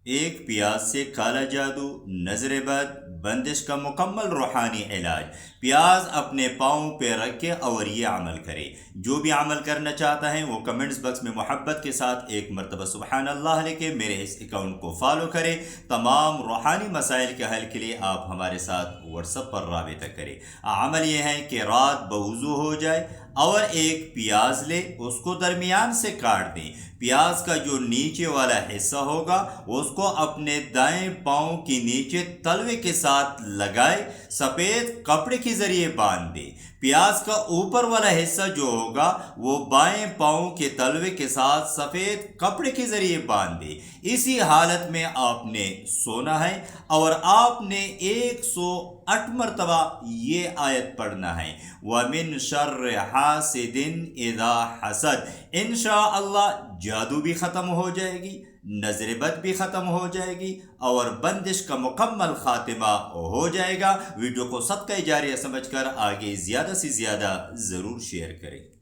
ایک پیاز سے کالا جادو، نظر بد، بندش کا مکمل روحانی علاج۔ پیاز اپنے پاؤں پہ رکھ کے اور یہ عمل کرے۔ جو بھی عمل کرنا چاہتا ہے وہ کمنٹس باکس میں محبت کے ساتھ ایک مرتبہ سبحان اللہ لکھ کے میرے اس اکاؤنٹ کو فالو کرے۔ تمام روحانی مسائل کے حل کے لیے آپ ہمارے ساتھ واٹس ایپ پر رابطہ کریں۔ عمل یہ ہے کہ رات بوضو ہو جائے اور ایک پیاز لے، اس کو درمیان سے کاٹ دیں۔ پیاز کا جو نیچے والا حصہ ہوگا اس کو اپنے دائیں پاؤں کے نیچے تلوے کے ساتھ لگائے، سفید کپڑے کے ذریعے باندھ دے۔ پیاز کا اوپر والا حصہ جو ہوگا وہ بائیں پاؤں کے تلوے کے ساتھ سفید کپڑے کے ذریعے باندھ دے۔ اسی حالت میں آپ نے سونا ہے اور آپ نے 108 مرتبہ یہ آیت پڑھنا ہے، وَمِن شَرِّ حَاسِدٍ إِذَا حَسَدَ۔ انشاءاللہ جادو بھی ختم ہو جائے گی، نظر بد بھی ختم ہو جائے گی اور بندش کا مکمل خاتمہ ہو جائے گا۔ ویڈیو کو صدقہ جاریہ سمجھ کر آگے زیادہ سے زیادہ ضرور شیئر کریں۔